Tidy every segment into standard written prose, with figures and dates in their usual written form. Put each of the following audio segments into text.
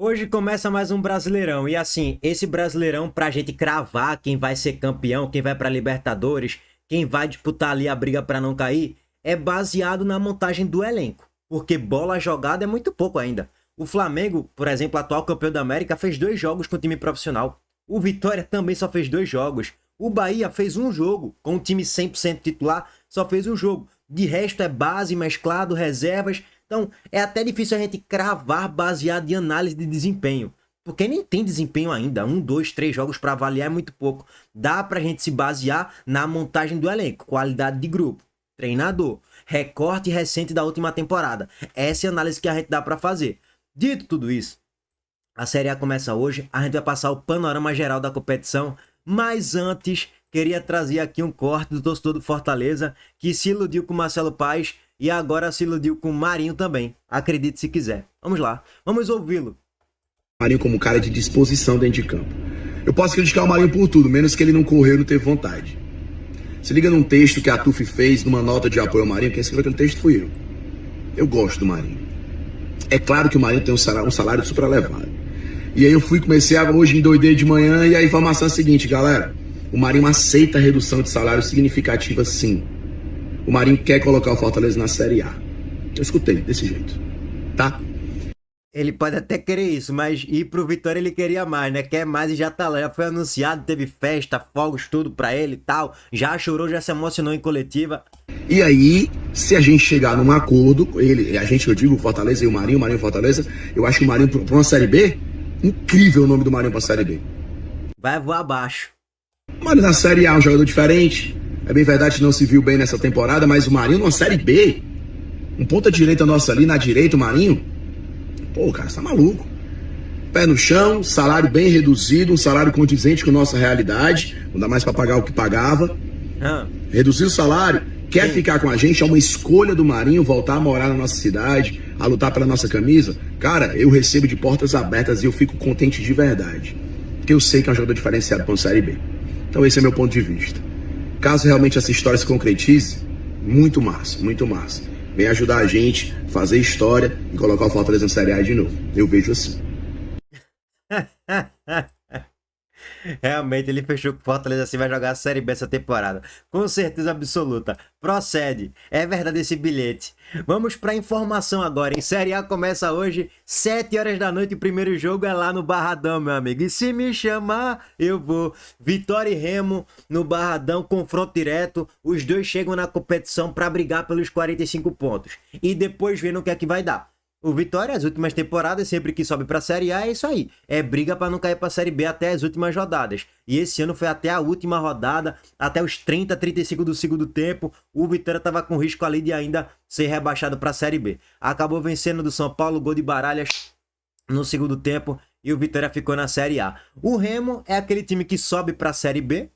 Hoje começa mais um Brasileirão e assim, esse Brasileirão pra gente cravar quem vai ser campeão, quem vai pra Libertadores, quem vai disputar ali a briga pra não cair, é baseado na montagem do elenco, porque bola jogada é muito pouco ainda. O Flamengo, por exemplo, atual campeão da América, fez 2 jogos com o time profissional. O Vitória também só fez 2 jogos. O Bahia fez um jogo com o time 100% titular, só fez um jogo. De resto é base, mesclado, reservas. Então, é até difícil a gente cravar baseado em análise de desempenho. Porque nem tem desempenho ainda. 1, 2, 3 jogos para avaliar é muito pouco. Dá pra gente se basear na montagem do elenco, qualidade de grupo, treinador, recorte recente da última temporada. Essa é a análise que a gente dá para fazer. Dito tudo isso, a Série A começa hoje. A gente vai passar o panorama geral da competição. Mas antes, queria trazer aqui um corte do torcedor do Fortaleza que se iludiu com o Marcelo Paes e agora se iludiu com o Marinho também. Acredite se quiser. Vamos lá, vamos ouvi-lo. Marinho como cara de disposição dentro de campo. Eu posso criticar o Marinho por tudo, menos que ele não correu e não teve vontade. Se liga num texto que a TUF fez, numa nota de apoio ao Marinho, quem escreveu aquele texto fui eu. Eu gosto do Marinho. É claro que o Marinho tem um salário super elevado. E aí eu comecei hoje em doideira de manhã, e a informação é a seguinte, galera. O Marinho aceita a redução de salário significativa, sim. O Marinho quer colocar o Fortaleza na Série A. Eu escutei desse jeito, tá? Ele pode até querer isso, mas ir pro Vitória ele queria mais, né? Quer mais e já tá lá. Já foi anunciado, teve festa, fogos, tudo pra ele e tal. Já chorou, já se emocionou em coletiva. E aí, se a gente chegar num acordo, eu digo Fortaleza e o Marinho e o Fortaleza, eu acho que o Marinho pra uma Série B, incrível o nome do Marinho pra Série B. Vai voar abaixo. O Marinho na Série A é um jogador diferente. É bem verdade que não se viu bem nessa temporada, mas o Marinho numa Série B, um ponta direita nossa ali, na direita o Marinho, pô, cara, você tá maluco. Pé no chão, salário bem reduzido, um salário condizente com a nossa realidade, não dá mais pra pagar o que pagava. Reduzir o salário, quer ficar com a gente, é uma escolha do Marinho voltar a morar na nossa cidade, a lutar pela nossa camisa. Cara, eu recebo de portas abertas e eu fico contente de verdade, porque eu sei que é um jogador diferenciado para uma Série B. Então esse é meu ponto de vista. Caso realmente essa história se concretize, muito massa, muito massa. Vem ajudar a gente a fazer história e colocar o Fortaleza na Série A de novo. Eu vejo assim. Realmente ele fechou com o Fortaleza assim, vai jogar a Série B essa temporada. Com certeza absoluta. Procede. É verdade esse bilhete. Vamos pra informação agora. Em Série A começa hoje, 7 horas da noite. O primeiro jogo é lá no Barradão, meu amigo. E se me chamar, eu vou. Vitória e Remo no Barradão, confronto direto. Os dois chegam na competição pra brigar pelos 45 pontos. E depois vendo o que é que vai dar. O Vitória, as últimas temporadas, sempre que sobe pra Série A, é isso aí. É briga pra não cair pra Série B até as últimas rodadas. E esse ano foi até a última rodada, até os 30, 35 do segundo tempo. O Vitória tava com risco ali de ainda ser rebaixado pra Série B. Acabou vencendo do São Paulo, gol de Baralhas no segundo tempo. E o Vitória ficou na Série A. O Remo é aquele time que sobe pra Série B,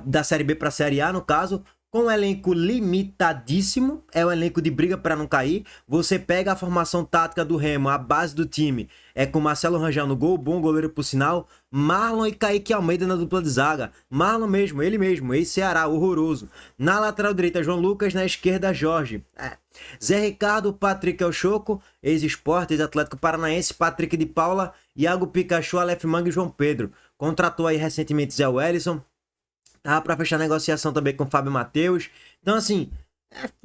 da Série B pra Série A, no caso, com um elenco limitadíssimo, é um elenco de briga para não cair. Você pega a formação tática do Remo, a base do time é com Marcelo Rangel no gol, bom goleiro por sinal, Marlon e Kaique Almeida na dupla de zaga. Marlon mesmo, ele mesmo, ex-Ceará, horroroso. Na lateral direita, João Lucas, na esquerda, Jorge. Zé Ricardo, Patrick Elchoco, ex-Sport, ex-Atlético Paranaense, Patrick de Paula, Iago Pikachu, Aleph Manga e João Pedro. Contratou aí recentemente Zé Wellison. Tava pra fechar negociação também com o Fábio Matheus. Então, assim,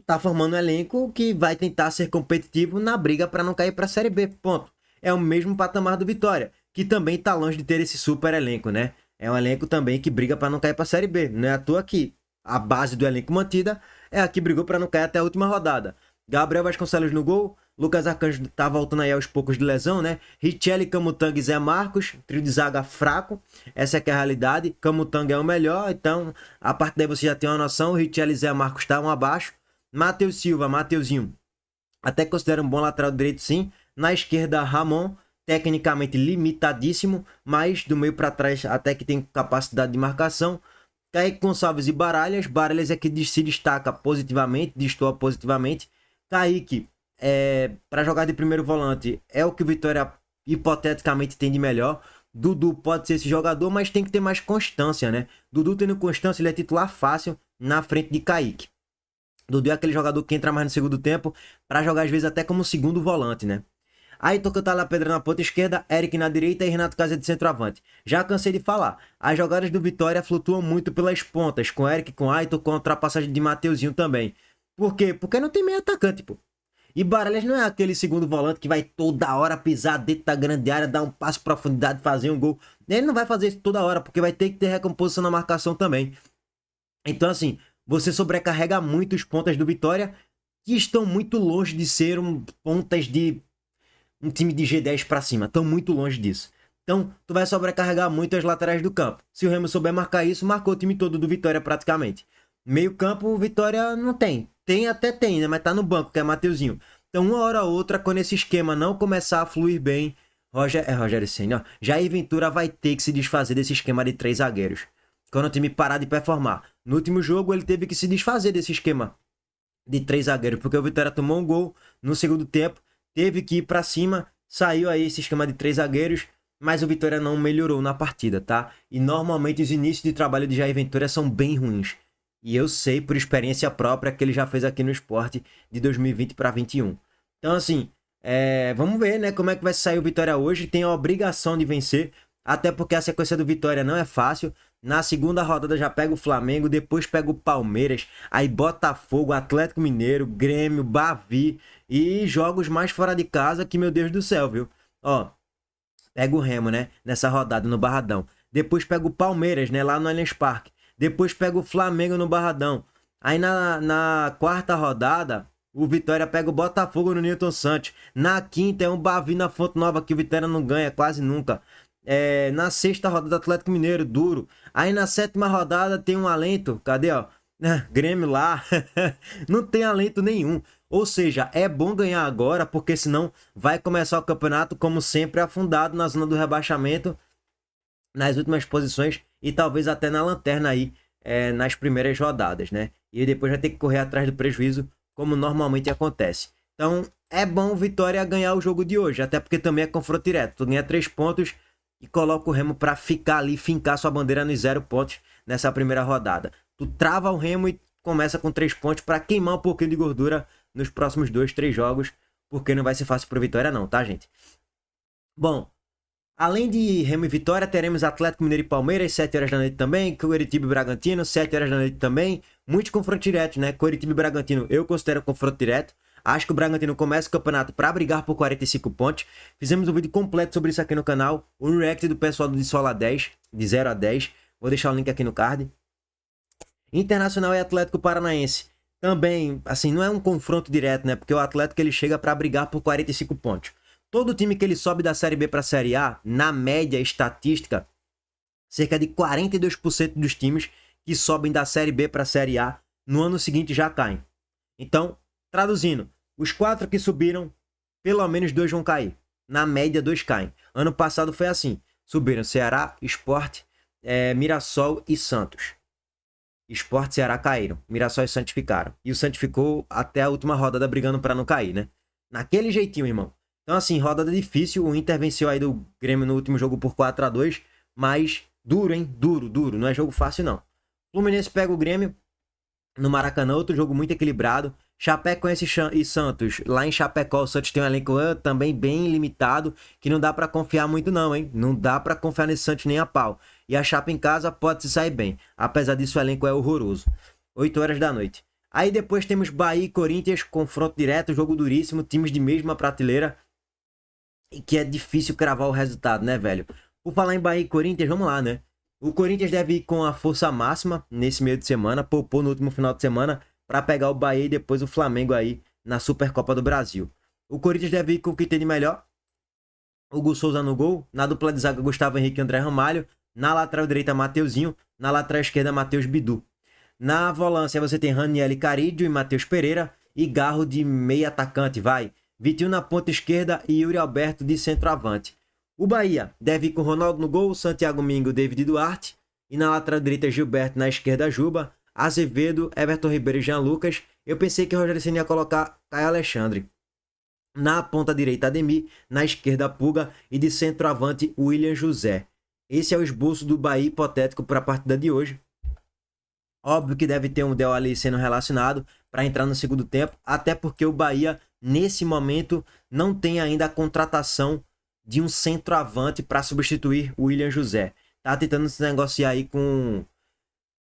tá formando um elenco que vai tentar ser competitivo na briga pra não cair pra Série B, ponto. É o mesmo patamar do Vitória, que também tá longe de ter esse super elenco, né? É um elenco também que briga pra não cair pra Série B. Não é à toa que a base do elenco mantida é a que brigou pra não cair até a última rodada. Gabriel Vasconcelos no gol, Lucas Arcanjo tá voltando aí aos poucos de lesão, né? Richelli, Camutanga e Zé Marcos, trio de zaga fraco, essa é que é a realidade. Camutanga é o melhor, então a partir daí você já tem uma noção, Richelli e Zé Marcos estavam abaixo. Matheus Silva, Mateuzinho, até considera um bom lateral direito sim. Na esquerda, Ramon, tecnicamente limitadíssimo, mas do meio para trás até que tem capacidade de marcação. Kaique Gonçalves e Baralhas, Baralhas é que se destaca positivamente, destoa positivamente. Kaique, para jogar de primeiro volante, é o que o Vitória hipoteticamente tem de melhor. Dudu pode ser esse jogador, mas tem que ter mais constância, né? Dudu tendo constância, ele é titular fácil na frente de Kaique. Dudu é aquele jogador que entra mais no segundo tempo para jogar às vezes até como segundo volante, né? Aí Toca La Pedra na ponta esquerda, Eric na direita e Renato Kaiser de centroavante. Já cansei de falar, as jogadas do Vitória flutuam muito pelas pontas, com Eric, com Aitor, com a ultrapassagem de Mateuzinho também. Por quê? Porque não tem meio atacante, pô. E Baralhas não é aquele segundo volante que vai toda hora pisar dentro da grande área, dar um passo de profundidade, fazer um gol. Ele não vai fazer isso toda hora, porque vai ter que ter recomposição na marcação também. Então, assim, você sobrecarrega muito os pontas do Vitória, que estão muito longe de ser pontas de um time de G10 pra cima. Estão muito longe disso. Então, tu vai sobrecarregar muito as laterais do campo. Se o Remo souber marcar isso, marcou o time todo do Vitória praticamente. Meio campo, o Vitória não tem. Até tem, né? Mas tá no banco, que é Mateuzinho. Então, uma hora ou outra, quando esse esquema não começar a fluir bem, Rogério Ceni, ó, Jair Ventura vai ter que se desfazer desse esquema de 3 zagueiros. Quando o time parar de performar. No último jogo, ele teve que se desfazer desse esquema de 3 zagueiros, porque o Vitória tomou um gol no segundo tempo, teve que ir pra cima, saiu aí esse esquema de 3 zagueiros, mas o Vitória não melhorou na partida, tá? E normalmente os inícios de trabalho de Jair Ventura são bem ruins. E eu sei por experiência própria que ele já fez aqui no Sport de 2020 para 2021. Então, assim, vamos ver, né, como é que vai sair o Vitória hoje. Tem a obrigação de vencer, até porque a sequência do Vitória não é fácil. Na segunda rodada já pega o Flamengo, depois pega o Palmeiras, aí Botafogo, Atlético Mineiro, Grêmio, Bavi e jogos mais fora de casa que, meu Deus do céu, viu? Ó, pega o Remo, né, nessa rodada no Barradão. Depois pega o Palmeiras, né, lá no Allianz Parque. Depois pega o Flamengo no Barradão. Aí na quarta rodada, o Vitória pega o Botafogo no Newton Santos. Na quinta é um Bavi na Fonte Nova, que o Vitória não ganha quase nunca. Na sexta rodada, Atlético Mineiro, duro. Aí na sétima rodada tem um alento. Cadê, ó? Grêmio lá. Não tem alento nenhum. Ou seja, é bom ganhar agora, porque senão vai começar o campeonato, como sempre, afundado na zona do rebaixamento, nas últimas posições e talvez até na lanterna aí, nas primeiras rodadas, né? E depois vai ter que correr atrás do prejuízo, como normalmente acontece. Então, é bom o Vitória ganhar o jogo de hoje, até porque também é confronto direto. Tu ganha 3 pontos e coloca o Remo para ficar ali, fincar sua bandeira nos 0 pontos nessa primeira rodada. Tu trava o Remo e começa com 3 pontos para queimar um pouquinho de gordura nos próximos 2, 3 jogos, porque não vai ser fácil pro Vitória não, tá, gente? Bom, além de Remo e Vitória, teremos Atlético Mineiro e Palmeiras, 7 horas da noite também. Coritiba e Bragantino, 7 horas da noite também. Muitos confrontos diretos, né? Coritiba e Bragantino eu considero confronto direto. Acho que o Bragantino começa o campeonato para brigar por 45 pontos. Fizemos um vídeo completo sobre isso aqui no canal. Um react do pessoal do de Sola 10, de 0 a 10. Vou deixar o link aqui no card. Internacional e Atlético Paranaense. Também, assim, não é um confronto direto, né? Porque o Atlético ele chega para brigar por 45 pontos. Todo time que ele sobe da Série B para a Série A, na média estatística, cerca de 42% dos times que sobem da Série B para a Série A, no ano seguinte já caem. Então, traduzindo, os 4 que subiram, pelo menos 2 vão cair. Na média, 2 caem. Ano passado foi assim. Subiram Ceará, Sport, Mirassol e Santos. Sport e Ceará caíram. Mirassol e Santos ficaram. E o Santos ficou até a última rodada brigando para não cair, né? Naquele jeitinho, irmão. Então, assim, rodada difícil. O Inter venceu aí do Grêmio no último jogo por 4-2. Mas duro, hein? Duro. Não é jogo fácil, não. Fluminense pega o Grêmio no Maracanã. Outro jogo muito equilibrado. Chapecoense e Santos. Lá em Chapecó, o Santos tem um elenco também bem limitado. Que não dá pra confiar muito, não, hein? Não dá pra confiar nesse Santos nem a pau. E a Chape em casa pode se sair bem. Apesar disso, o elenco é horroroso. 8 horas da noite. Aí depois temos Bahia e Corinthians. Confronto direto, jogo duríssimo. Times de mesma prateleira. E que é difícil cravar o resultado, né, velho? Por falar em Bahia e Corinthians, vamos lá, né? O Corinthians deve ir com a força máxima nesse meio de semana. Poupou no último final de semana para pegar o Bahia e depois o Flamengo aí na Supercopa do Brasil. O Corinthians deve ir com o que tem de melhor. Hugo Souza no gol. Na dupla de zaga, Gustavo Henrique e André Ramalho. Na lateral direita, Mateuzinho. Na lateral esquerda, Matheus Bidu. Na volância, você tem Raniel Carídio e Matheus Pereira. E Garro de meio atacante, vai. Vitinho na ponta esquerda e Yuri Alberto de centroavante. O Bahia deve ir com Ronaldo no gol, Santiago Mingo, David Duarte. E na lateral direita, Gilberto, na esquerda, Juba. Azevedo, Everton Ribeiro e Jean Lucas. Eu pensei que o Rogério Ceni ia colocar Caio Alexandre. Na ponta direita, Ademir. Na esquerda, Puga. E de centroavante, William José. Esse é o esboço do Bahia hipotético para a partida de hoje. Óbvio que deve ter um Del ali sendo relacionado para entrar no segundo tempo. Até porque o Bahia nesse momento, não tem ainda a contratação de um centroavante para substituir o William José. Tá tentando se negociar aí com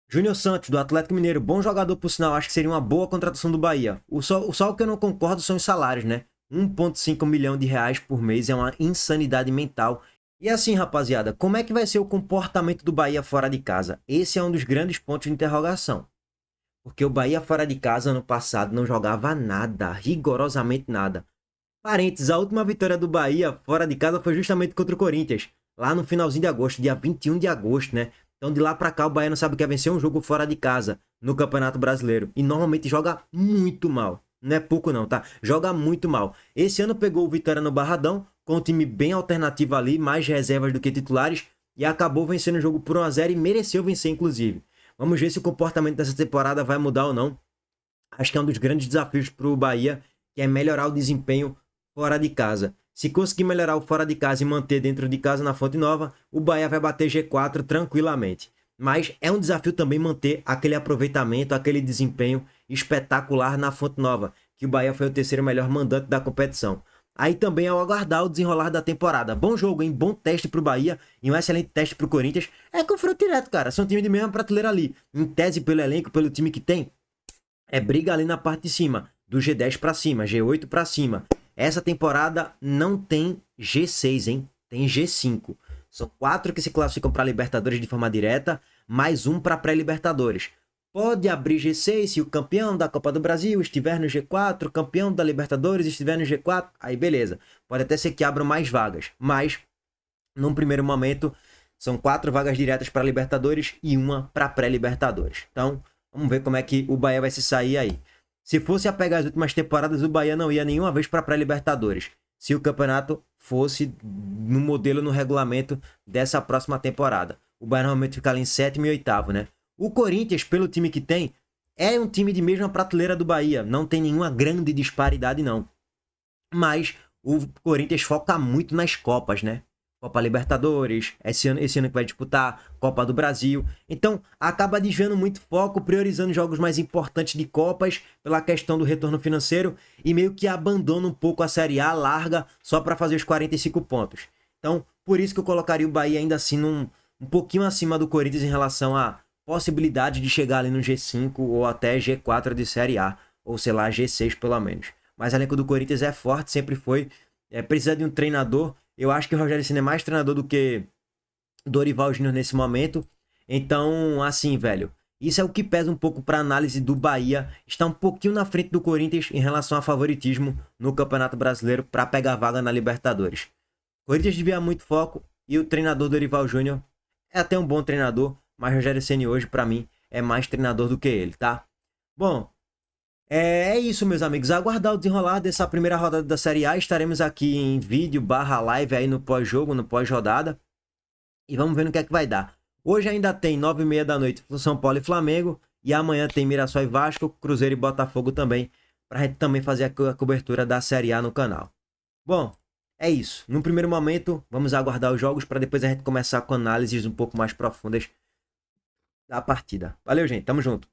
Júnior Santos, do Atlético Mineiro. Bom jogador, por sinal. Acho que seria uma boa contratação do Bahia. Só o que eu não concordo são os salários, né? 1,5 milhão de reais por mês é uma insanidade mental. E assim, rapaziada, como é que vai ser o comportamento do Bahia fora de casa? Esse é um dos grandes pontos de interrogação. Porque o Bahia fora de casa, ano passado, não jogava nada. Rigorosamente nada. Parênteses, a última vitória do Bahia fora de casa foi justamente contra o Corinthians. Lá no finalzinho de agosto, dia 21 de agosto, né? Então de lá pra cá o Bahia não sabe o que é vencer um jogo fora de casa no Campeonato Brasileiro. E normalmente joga muito mal. Não é pouco não, tá? Joga muito mal. Esse ano pegou o Vitória no Barradão, com um time bem alternativo ali, mais reservas do que titulares, e acabou vencendo o jogo por 1-0 e mereceu vencer, inclusive. Vamos ver se o comportamento dessa temporada vai mudar ou não. Acho que é um dos grandes desafios pro Bahia, que é melhorar o desempenho fora de casa. Se conseguir melhorar o fora de casa e manter dentro de casa na Fonte Nova, o Bahia vai bater G4 tranquilamente. Mas é um desafio também manter aquele aproveitamento, aquele desempenho espetacular na Fonte Nova, que o Bahia foi o terceiro melhor mandante da competição. Aí também é o aguardar o desenrolar da temporada. Bom jogo, hein? Bom teste pro Bahia e um excelente teste pro Corinthians. É confronto direto, cara. São time de mesma prateleira ali. Em tese, pelo elenco, pelo time que tem, é briga ali na parte de cima. Do G10 pra cima, G8 pra cima. Essa temporada não tem G6, hein? Tem G5. São 4 que se classificam para Libertadores de forma direta, mais um para pré-Libertadores. Pode abrir G6 se o campeão da Copa do Brasil estiver no G4, o campeão da Libertadores estiver no G4, aí beleza. Pode até ser que abram mais vagas, mas num primeiro momento são 4 vagas diretas para Libertadores e uma para pré-Libertadores. Então, vamos ver como é que o Bahia vai se sair aí. Se fosse a pegar as últimas temporadas, o Bahia não ia nenhuma vez para pré-Libertadores. Se o campeonato fosse no modelo, no regulamento dessa próxima temporada. O Bahia normalmente fica ali em 7º e 8º, né? O Corinthians, pelo time que tem, é um time de mesma prateleira do Bahia. Não tem nenhuma grande disparidade, não. Mas o Corinthians foca muito nas Copas, né? Copa Libertadores, esse ano que vai disputar, Copa do Brasil. Então, acaba desviando muito foco, priorizando jogos mais importantes de Copas pela questão do retorno financeiro e meio que abandona um pouco a Série A, larga, só para fazer os 45 pontos. Então, por isso que eu colocaria o Bahia ainda assim um pouquinho acima do Corinthians em relação à possibilidade de chegar ali no G5 ou até G4 de Série A, ou sei lá, G6 pelo menos. Mas o elenco do Corinthians é forte, sempre foi. Precisa de um treinador. Eu acho que o Rogério Ceni é mais treinador do que Dorival Júnior nesse momento. Então, assim, velho, isso é o que pesa um pouco para a análise do Bahia. Está um pouquinho na frente do Corinthians em relação a favoritismo no Campeonato Brasileiro para pegar vaga na Libertadores. O Corinthians devia muito foco e o treinador Dorival Júnior é até um bom treinador, mas o Rogério Ceni hoje, para mim, é mais treinador do que ele, tá? Bom, é isso, meus amigos. Aguardar o desenrolar dessa primeira rodada da Série A. Estaremos aqui em vídeo / live aí no pós-jogo, no pós-rodada. E vamos ver no que é que vai dar. Hoje ainda tem 9h30 da noite São Paulo e Flamengo. E amanhã tem Mirassol e Vasco, Cruzeiro e Botafogo também. Pra gente também fazer a cobertura da Série A no canal. Bom, é isso. No primeiro momento, vamos aguardar os jogos para depois a gente começar com análises um pouco mais profundas da partida. Valeu, gente. Tamo junto.